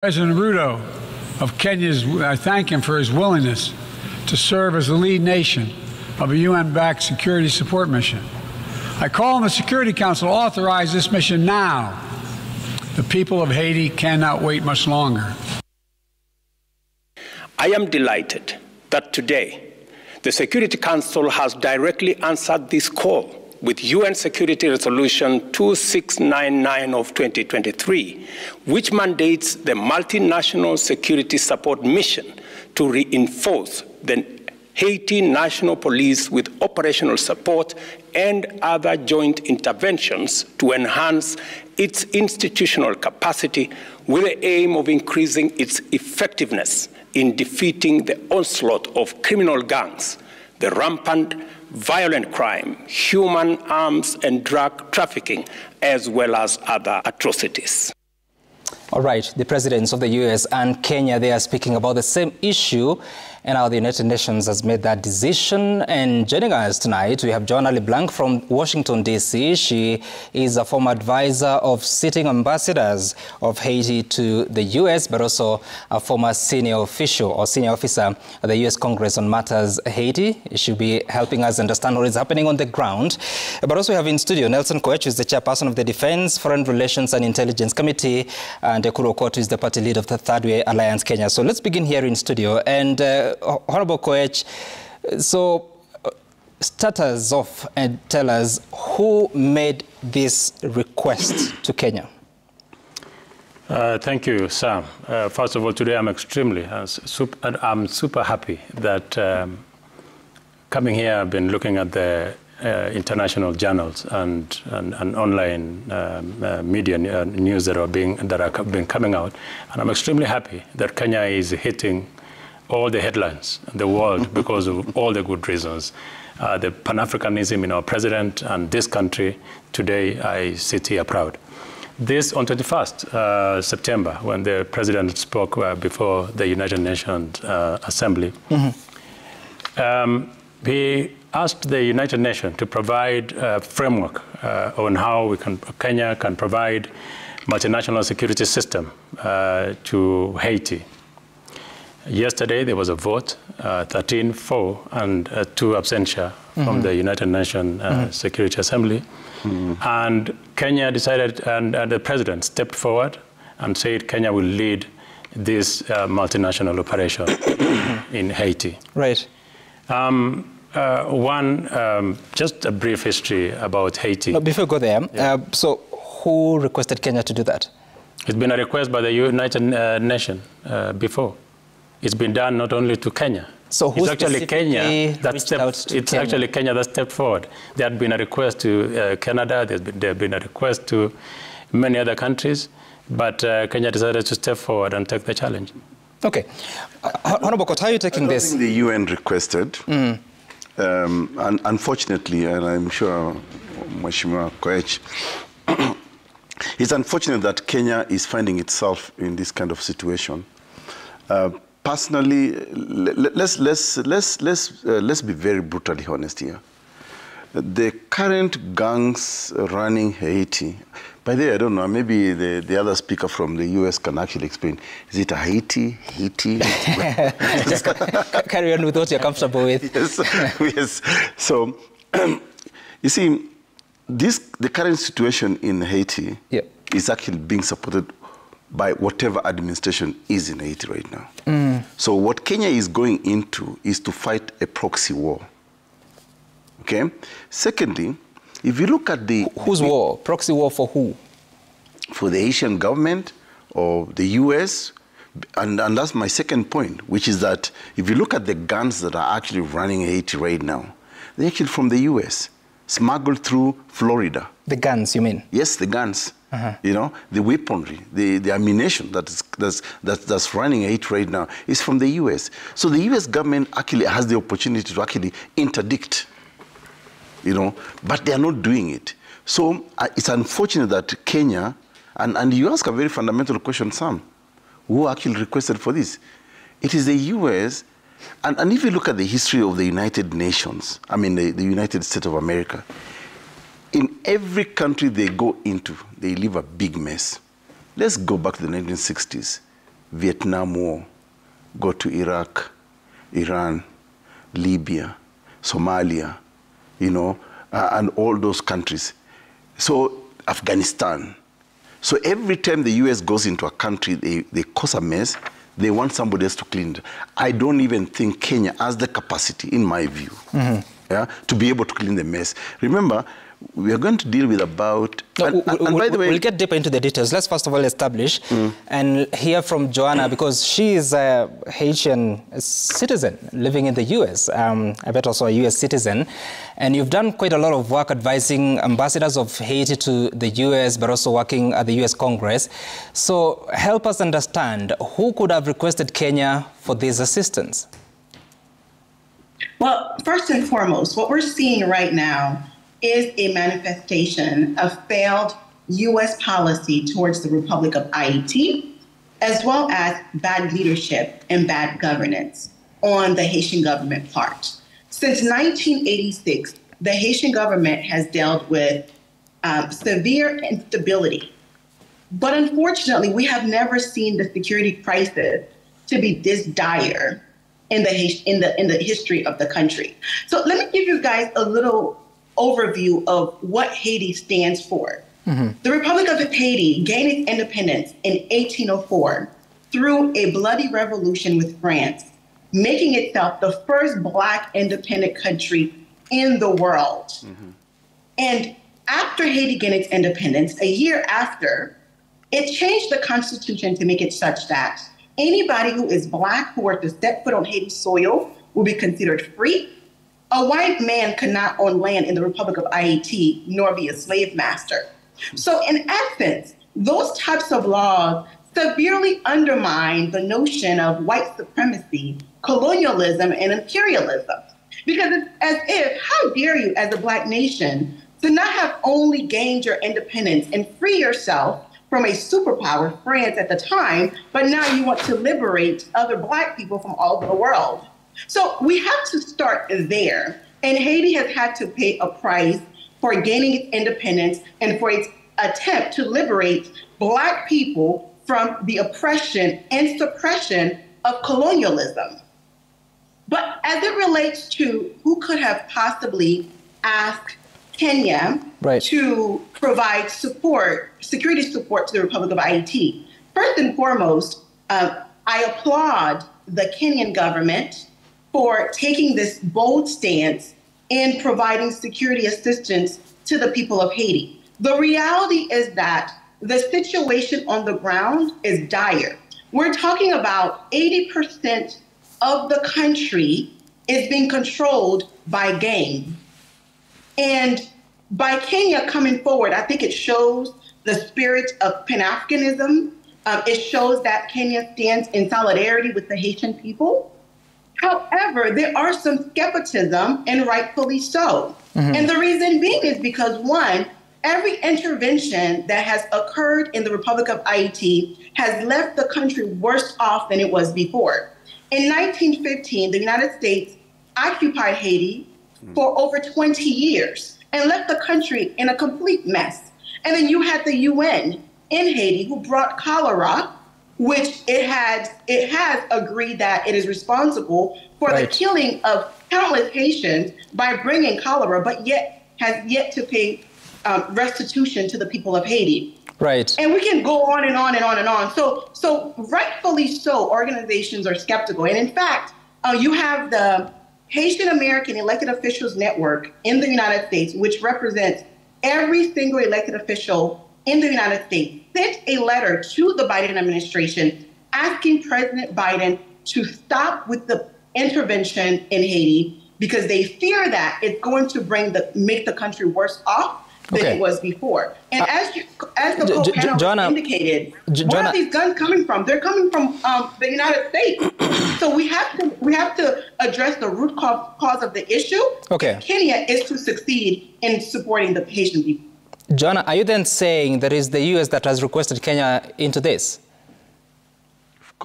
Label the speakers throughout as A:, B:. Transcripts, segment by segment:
A: President Ruto of Kenya, I thank him for his willingness to serve as the lead nation of a UN-backed security support mission. I call on the Security Council to authorize this mission now. The people of Haiti cannot wait much longer.
B: I am delighted that today the Security Council has directly answered this call with UN Security Resolution 2699 of 2023, which mandates the multinational security support mission to reinforce the Haiti National Police with operational support and other joint interventions to enhance its institutional capacity with the aim of increasing its effectiveness in defeating the onslaught of criminal gangs, the rampant violent crime, human arms and drug trafficking, as well as other atrocities.
C: All right, the presidents of the US and Kenya, they are speaking about the same issue and how the United Nations has made that decision. And joining us tonight, we have Joanna LeBlanc from Washington, D.C. She is a former advisor of sitting ambassadors of Haiti to the U.S., but also a former senior official or senior officer of the U.S. Congress on matters Haiti. She'll be helping us understand what is happening on the ground. But also we have in studio Nelson Koech, who is the chairperson of the Defense, Foreign Relations and Intelligence Committee, and Ekuru Aukot, who is the party leader of the Third Way Alliance Kenya. So let's begin here in studio. And Honorable Koech, so start us off and tell us who made this request to Kenya.
D: Thank you, Sam. First of all, today I'm I'm super happy that coming here, I've been looking at the international journals and online media news that have been coming out, and I'm extremely happy that Kenya is hitting all the headlines in the world because of all the good reasons. The Pan-Africanism in our president and this country, today I sit here proud. This on 21st September, when the president spoke before the United Nations Assembly, he asked the United Nations to provide a framework on how Kenya can provide multinational security system to Haiti. Yesterday, there was a vote, 13-4 and 2 absentia from the United Nations Security Assembly. And Kenya decided, and the president stepped forward and said Kenya will lead this multinational operation in Haiti.
C: Right.
D: Just a brief history about Haiti.
C: No, before we go there, so who requested Kenya to do that?
D: It's been a request by the United Nations before. It's been done not only to Kenya.
C: So who
D: it's actually Kenya that stepped. Actually Kenya that stepped forward. There had been a request to Canada. There had been a request to many other countries, but Kenya decided to step forward and take the challenge.
C: Okay, Honorable Aukot, how are you taking this?
E: I think the UN requested, and unfortunately, and I'm sure Mheshimiwa Koech, it's unfortunate that Kenya is finding itself in this kind of situation. Personally, let's be very brutally honest here. The current gangs running Haiti, by the way, I don't know, maybe the other speaker from the US can actually explain. Is it a Haiti?
C: Carry on with what you're comfortable with.
E: Yes. So, you see, the current situation in Haiti is actually being supported by whatever administration is in Haiti right now. So what Kenya is going into is to fight a proxy war. Okay? Secondly, if you look at the...
C: Whose war? Proxy war for who?
E: For the Haitian government or the US. And that's my second point, which is that if you look at the guns that are actually running Haiti right now, they're actually from the US, smuggled through Florida.
C: The guns, you mean?
E: Yes, the guns. You know, the weaponry, the ammunition that's running Haiti right now is from the US. So the US government actually has the opportunity to actually interdict, you know, but they are not doing it. So it's unfortunate that Kenya, and you ask a very fundamental question, Sam, who actually requested for this? It is the US, and if you look at the history of the United Nations, I mean the United States of America, in every country they go into, they leave a big mess. Let's go back to the 1960s. Vietnam War, go to Iraq, Iran, Libya, Somalia, and all those countries. So Afghanistan. So every time the US goes into a country, they cause a mess, they want somebody else to clean it. I don't even think Kenya has the capacity, in my view, to be able to clean the mess. Remember, we are going to deal with about... and by the way...
C: We'll get deeper into the details. Let's first of all establish and hear from Joanna, because she is a Haitian citizen living in the US. I bet also a US citizen. And you've done quite a lot of work advising ambassadors of Haiti to the US, but also working at the US Congress. So help us understand, who could have requested Kenya for this assistance?
F: Well, first and foremost, what we're seeing right now is a manifestation of failed U.S. policy towards the Republic of Haiti, as well as bad leadership and bad governance on the Haitian government part. Since 1986, the Haitian government has dealt with severe instability. But unfortunately, we have never seen the security crisis to be this dire in the history of the country. So let me give you guys a little overview of what Haiti stands for. The Republic of Haiti gained its independence in 1804 through a bloody revolution with France, making itself the first Black independent country in the world. And after Haiti gained its independence, a year after, it changed the constitution to make it such that anybody who is Black who were to step foot on Haiti's soil will be considered free. A white man could not own land in the Republic of Haiti, nor be a slave master. So in essence, those types of laws severely undermine the notion of white supremacy, colonialism, and imperialism. Because it's as if, how dare you as a Black nation to not have only gained your independence and free yourself from a superpower, France at the time, but now you want to liberate other Black people from all over the world. So we have to start there. And Haiti has had to pay a price for gaining its independence and for its attempt to liberate Black people from the oppression and suppression of colonialism. But as it relates to who could have possibly asked Kenya to provide security support to the Republic of Haiti, first and foremost, I applaud the Kenyan government for taking this bold stance in providing security assistance to the people of Haiti. The reality is that the situation on the ground is dire. We're talking about 80% of the country is being controlled by gangs. And by Kenya coming forward, I think it shows the spirit of Pan-Africanism. It shows that Kenya stands in solidarity with the Haitian people. However, there are some skepticism, and rightfully so. And the reason being is because, one, every intervention that has occurred in the Republic of Haiti has left the country worse off than it was before. In 1915, the United States occupied Haiti for over 20 years and left the country in a complete mess. And then you had the UN in Haiti who brought cholera, which it has agreed that it is responsible for the killing of countless Haitians by bringing cholera, but yet has yet to pay restitution to the people of Haiti. And we can go on and on and on and on. So rightfully so, organizations are skeptical. And in fact, you have the Haitian American Elected Officials Network in the United States, which represents every single elected official in the United States, sent a letter to the Biden administration asking President Biden to stop with the intervention in Haiti because they fear that it's going to make the country worse off than it was before. And as the co-panelists indicated, where are these guns coming from? They're coming from the United States. So we have to address the root cause of the issue. Kenya is to succeed in supporting the Haitian people.
C: Joanna, are you then saying that it's the U.S. that has requested Kenya into this?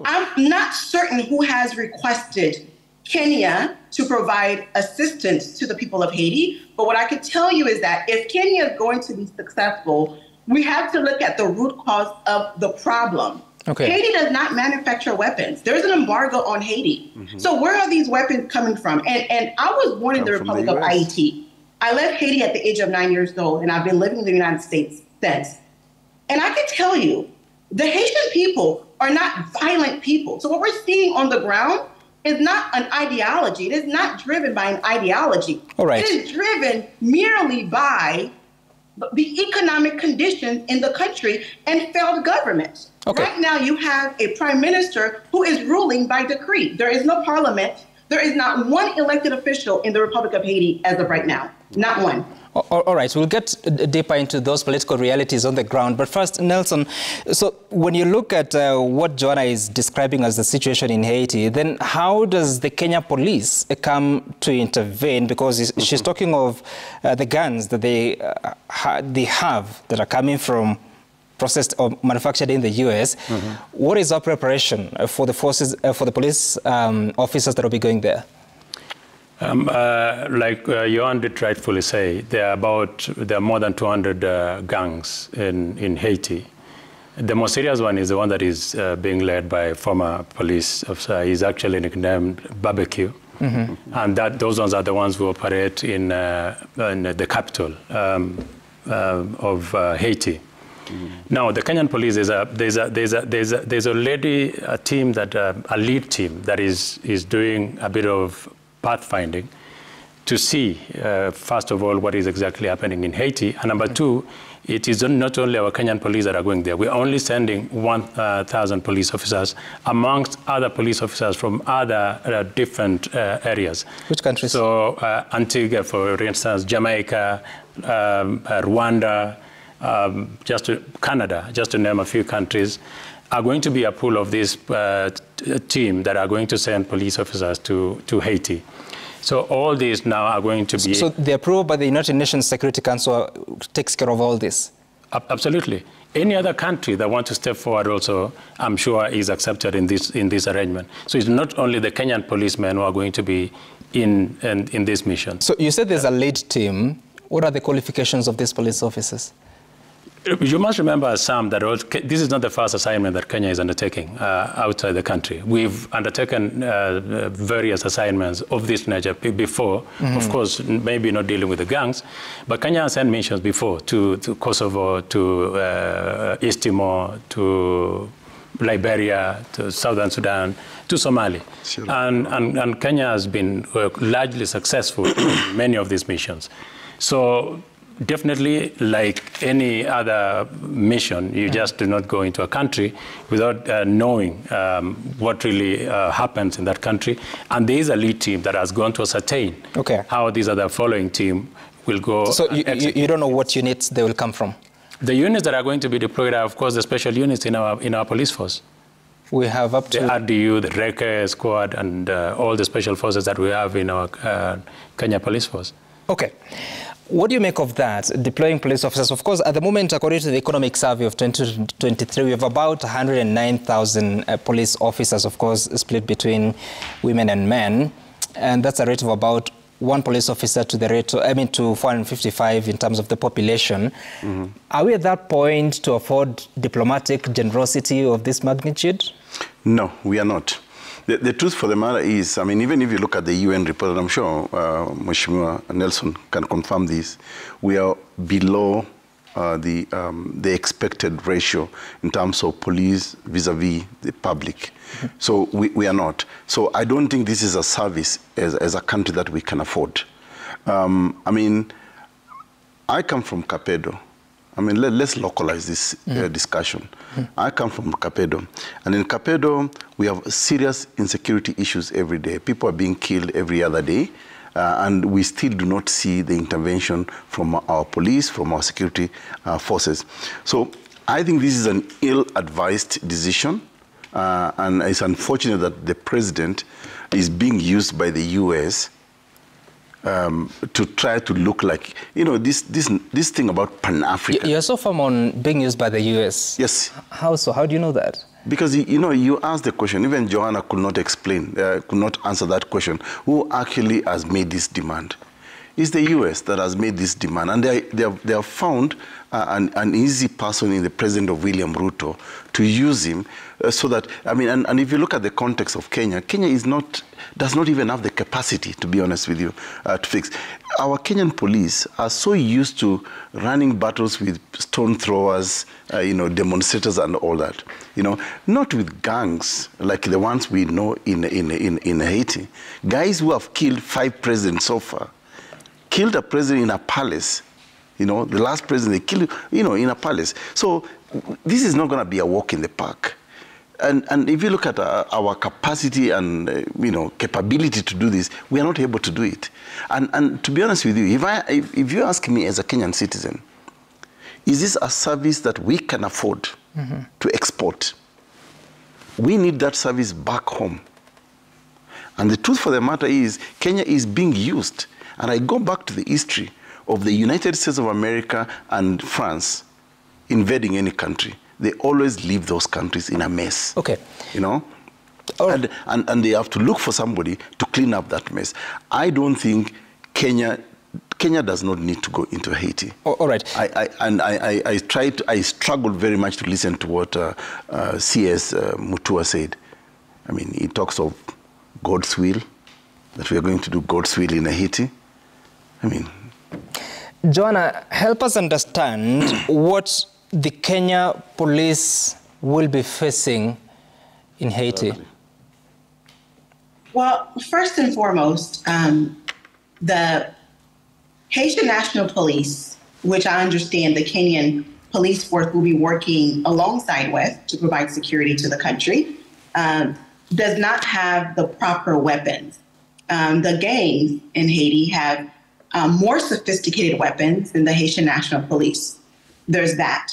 F: I'm not certain who has requested Kenya to provide assistance to the people of Haiti, but what I can tell you is that if Kenya is going to be successful, we have to look at the root cause of the problem.
C: Okay.
F: Haiti does not manufacture weapons. There's an embargo on Haiti. So where are these weapons coming from? And I was born in the Republic of Haiti. I left Haiti at the age of 9 years old, and I've been living in the United States since. And I can tell you, the Haitian people are not violent people. So what we're seeing on the ground is not an ideology. It is not driven by an ideology.
C: All right.
F: It is driven merely by the economic conditions in the country and failed government.
C: Okay.
F: Right now, you have a prime minister who is ruling by decree. There is no parliament. There is not one elected official in the Republic of Haiti as of right now. Not one.
C: All right, we'll get deeper into those political realities on the ground. But first, Nelson, so when you look at what Joanna is describing as the situation in Haiti, then how does the Kenya police come to intervene? Because she's talking of the guns that they have that are coming from processed or manufactured in the U.S. What is our preparation for the forces, for the police officers that will be going there?
D: Like Johan did rightfully say, there are more than 200 gangs in Haiti. The most serious one is the one that is being led by a former police officer. He's actually nicknamed Barbecue. And those ones are the ones who operate in the capital of Haiti. Now, the Kenyan police, there's already a team a lead team that is doing a bit of pathfinding to see, first of all, what is exactly happening in Haiti. And number two, it is not only our Kenyan police that are going there. We're only sending 1,000 police officers amongst other police officers from other different areas.
C: Which countries?
D: So Antigua, for instance, Jamaica, Rwanda, Canada, just to name a few countries, are going to be a pool of this team that are going to send police officers to Haiti. So all these now are going to be...
C: So the approval by the United Nations Security Council takes care of all this?
D: Absolutely. Any other country that wants to step forward also, I'm sure, is accepted in this arrangement. So it's not only the Kenyan policemen who are going to be in this mission.
C: So you said there's a lead team. What are the qualifications of these police officers?
D: You must remember, Sam, that this is not the first assignment that Kenya is undertaking outside the country. We've undertaken various assignments of this nature before. Of course, maybe not dealing with the gangs, but Kenya has sent missions before to Kosovo, to East Timor, to Liberia, to Southern Sudan, to Somalia. Sure. And Kenya has been largely successful in many of these missions. So definitely, like any other mission, you just do not go into a country without knowing what really happens in that country. And there is a lead team that has gone to ascertain how these other following team will go.
C: So you don't know what units they will come from?
D: The units that are going to be deployed are, of course, the special units in our police force.
C: We have up to...
D: The RDU, the RECA squad, and all the special forces that we have in our Kenya police force.
C: Okay. What do you make of that, deploying police officers? Of course, at the moment, according to the economic survey of 2023, we have about 109,000 police officers, of course, split between women and men. And that's a rate of about one police officer to the rate, to 455 in terms of the population. Are we at that point to afford diplomatic generosity of this magnitude?
E: No, we are not. The truth for the matter is, even if you look at the UN report, and I'm sure Mheshimiwa Nelson can confirm this, we are below the expected ratio in terms of police vis-a-vis the public. So we are not. So I don't think this is a service as a country that we can afford. I come from Capedo. Let's localize this discussion. I come from Capedo, and in Capedo, we have serious insecurity issues every day. People are being killed every other day, and we still do not see the intervention from our police, from our security forces. So I think this is an ill-advised decision, and it's unfortunate that the president is being used by the U.S. To try to look like, this thing about Pan-African.
C: You're so firm on being used by the U.S.
E: Yes.
C: How so? How do you know that?
E: Because, you asked the question, even Joanna could not explain, could not answer that question. Who actually has made this demand? It's the U.S. that has made this demand. And they have found an easy person in the president of William Ruto to use him so that, I mean, and if you look at the context of Kenya, Kenya does not even have the capacity, to be honest with you, to fix. Our Kenyan police are so used to running battles with stone throwers, demonstrators and all that, not with gangs like the ones we know in Haiti. Guys who have killed 5 presidents so far, killed a president in a palace, the last president they killed, in a palace. So this is not going to be a walk in the park. And if you look at our capacity and capability to do this, we are not able to do it. And to be honest with you, if you ask me as a Kenyan citizen, is this a service that we can afford to export? We need that service back home. And the truth for the matter is, Kenya is being used. And I go back to the history of the United States of America and France invading any country. They always leave those countries in a mess. Okay. And they have to look for somebody to clean up that mess. I don't think Kenya does not need to go into Haiti.
C: All right.
E: I struggled very much to listen to what C.S. Mutua said. I mean, he talks of God's will, that we are going to do God's will in Haiti. I mean...
C: Joanna, help us understand what the Kenya police will be facing in Haiti.
F: Well, first and foremost, the Haitian National Police, which I understand the Kenyan police force will be working alongside with to provide security to the country, does not have the proper weapons. The gangs in Haiti have more sophisticated weapons than the Haitian National Police. There's that.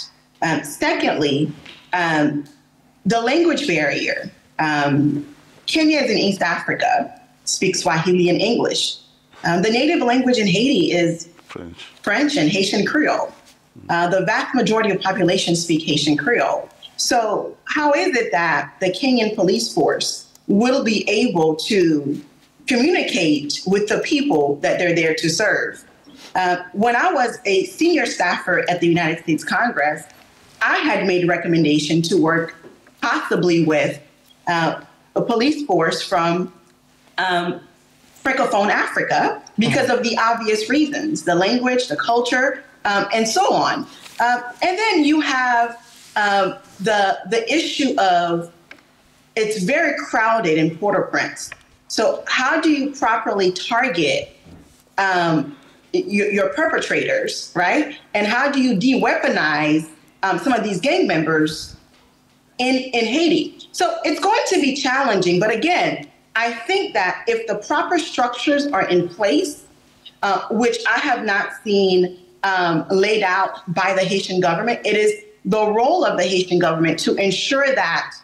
F: Secondly, the language barrier. Kenya is in East Africa, speaks Swahili and English. The native language in Haiti is French and Haitian Creole. The vast majority of population speak Haitian Creole. So how is it that the Kenyan police force will be able to communicate with the people that they're there to serve? When I was a senior staffer at the United States Congress, I had made a recommendation to work possibly with a police force from Francophone Africa because of the obvious reasons, the language, the culture, and so on. And then you have the issue of it's very crowded in Port-au-Prince. So how do you properly target your perpetrators, right? And how do you de-weaponize some of these gang members in Haiti? So it's going to be challenging. But again, I think that if the proper structures are in place, which I have not seen laid out by the Haitian government, it is the role of the Haitian government to ensure that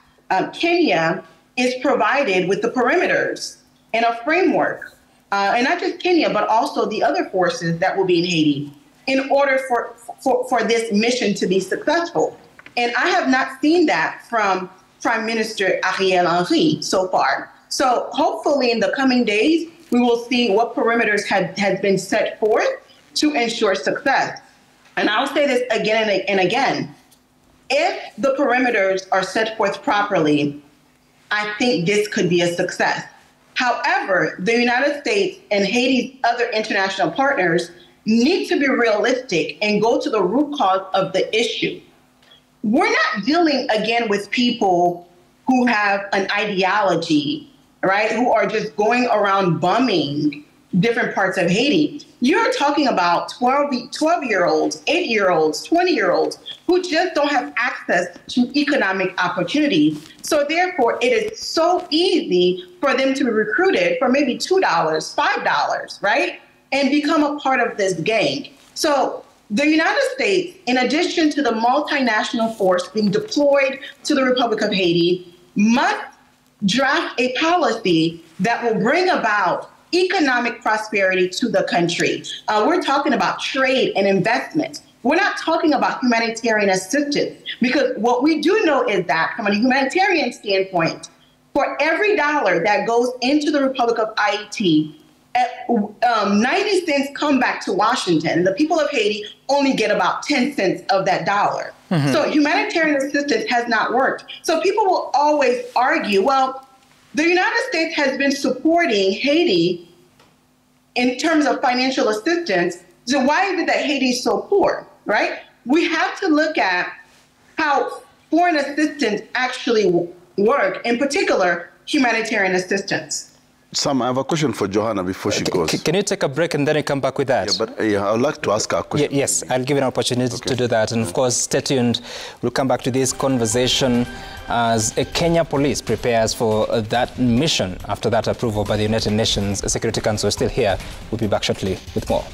F: Kenya is provided with the perimeters and a framework, and not just Kenya, but also the other forces that will be in Haiti in order for this mission to be successful. And I have not seen that from Prime Minister Ariel Henry so far. So hopefully in the coming days, we will see what perimeters has been set forth to ensure success. And I'll say this again and again. If the perimeters are set forth properly, I think this could be a success. However, the United States and Haiti's other international partners need to be realistic and go to the root cause of the issue. We're not dealing, again, with people who have an ideology, right, who are just going around bumming different parts of Haiti. You're talking about 12-year-olds, 8-year-olds, 20-year-olds who just don't have access to economic opportunities. So therefore, it is so easy for them to be recruited for maybe $2, $5, right, and become a part of this gang. So the United States, in addition to the multinational force being deployed to the Republic of Haiti, must draft a policy that will bring about economic prosperity to the country. We're talking about trade and investment. We're not talking about humanitarian assistance, because what we do know is that from a humanitarian standpoint, for every dollar that goes into the Republic of Haiti, 90 cents come back to Washington. The people of Haiti only get about 10 cents of that dollar. So humanitarian assistance has not worked. So people will always argue, well, the United States has been supporting Haiti in terms of financial assistance. So why is it that Haiti is so poor, right? We have to look at how foreign assistance actually work, in particular, humanitarian assistance.
E: Sam, I have a question for Johanna before she goes.
C: Can you take a break and then you come back with that?
E: Yeah, but I would like to ask her a question.
C: Yes, I'll give you an opportunity to do that. And of course, stay tuned. We'll come back to this conversation as Kenya police prepares for that mission after that approval by the United Nations Security Council. Still here. We'll be back shortly with more.